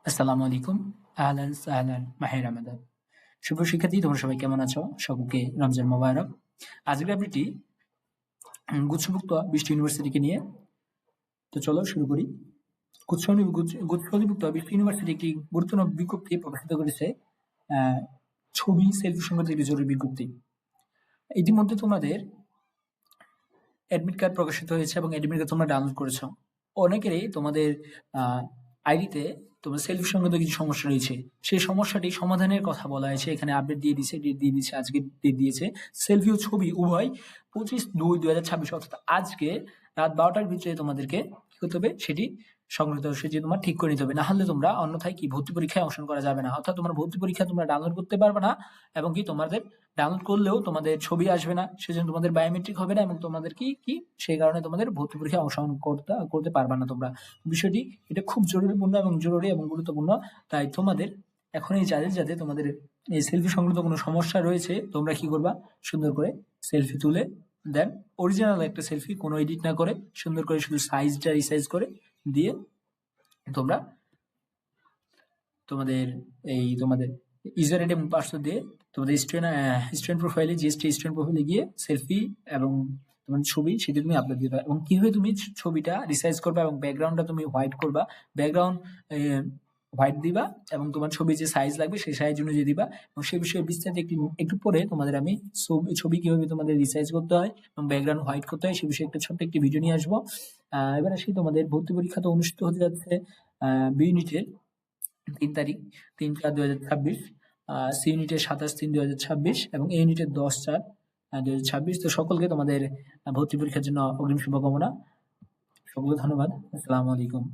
আসসালামু আলাইকুম। আহলান সাহলান মাহে রামাদান। শুভ শিক্ষার্থী, তোমরা সবাই কেমন আছো? সকলকে রমজান মোবারক। আজকের আপডেটটি গুচ্ছভুক্ত 20টি ইউনিভার্সিটিকে নিয়ে। তো চলো শুরু করি। গুচ্ছভুক্ত 20টি ইউনিভার্সিটি একটি গুরুত্বপূর্ণ বিজ্ঞপ্তি প্রকাশিত করেছে। ছবি সেলফি সংক্রান্ত একটি জরুরি বিজ্ঞপ্তি। ইতিমধ্যে তোমাদের অ্যাডমিট কার্ড প্রকাশিত হয়েছে এবং অ্যাডমিট কার্ড তোমরা ডাউনলোড করেছো। অনেকেরই তোমাদের আইডিতে তোমার সেলফি সংক্রান্ত কিছু সমস্যা রয়েছে। সেই সমস্যাটি সমাধানের কথা বলা হয়েছে। এখানে আপডেট দিয়ে দিয়েছে, ডেট দিয়ে দিয়েছে, আজকে ডেট দিয়েছে। সেলফি ও ছবি উভয় 25/2/2026 অর্থাৎ আজকে রাত 12টার ভিতরে তোমাদেরকে কি করতে হবে সেটি সংগঠিত সেটি তোমার ঠিক করে নিতে হবে। না হলে তোমরা অন্যথায় কি ভর্তি পরীক্ষায় অংশগ্রহণ করা যাবে না। অর্থাৎ তোমার ভর্তি পরীক্ষা তোমরা ডাউনলোড করতে পারবে না এবং কি তোমাদের ডাউনলোড করলেও তোমাদের ছবি আসবে না, সেজন্য তোমাদের বায়োমেট্রিক হবে না এবং তোমাদের কি সেই কারণে তোমাদের ভর্তি পরীক্ষায় অংশগ্রহণ করতে পারবে না তোমরা। বিষয়টি এটা খুব জরুরিপূর্ণ এবং জরুরি এবং গুরুত্বপূর্ণ। তাই তোমাদের এখন এই যাতে তোমাদের এই সেলফি সংক্রান্ত কোনো সমস্যা রয়েছে, তোমরা কি করবা, সুন্দর করে সেলফি তুলে দেন অরিজিনাল একটা সেলফি, কোনো এডিট না করে সুন্দর করে শুধু সাইজটা রিসাইজ করে দিয়ে তোমরা তোমাদের ইউজার আইডি এবং পাসওয়ার্ড দিয়ে তোমাদের স্টুডেন্ট প্রোফাইলে জিএসটি স্টুডেন্ট প্রোফাইলে গিয়ে সেলফি এবং তোমার ছবি সেটি তুমি আপলোড দিতে এবং কিভাবে তুমি ছবিটা রিসাইজ করবা এবং ব্যাকগ্রাউন্ডটা তুমি হোয়াইট করবা, ব্যাকগ্রাউন্ড হোয়াইট দিবা এবং তোমার ছবি যে সাইজ লাগবে সেই সাইজ অনুযায়ী দিবা এবং সেই বিষয়ে বিস্তারিত একটু পরে তোমাদের আমি ছবি কিভাবে তোমাদের রিসাইজ করতে হয় এবং ব্যাকগ্রাউন্ড হোয়াইট করতে হয় সে বিষয়ে একটা ছোট্ট একটি ভিডিও নিয়ে আসবো। এবার আসি তোমাদের ভর্তি পরীক্ষা তো অনুষ্ঠিত হতে যাচ্ছে বি ইউনিটের 3 তারিখ 3/4/2026, সি ইউনিটের 27/3/2026 এবং এ ইউনিটের 10/4/2026। তো সকলকে তোমাদের ভর্তি পরীক্ষার জন্য অগ্রিম শুভকামনা। সকলকে ধন্যবাদ। আসসালামু আলাইকুম।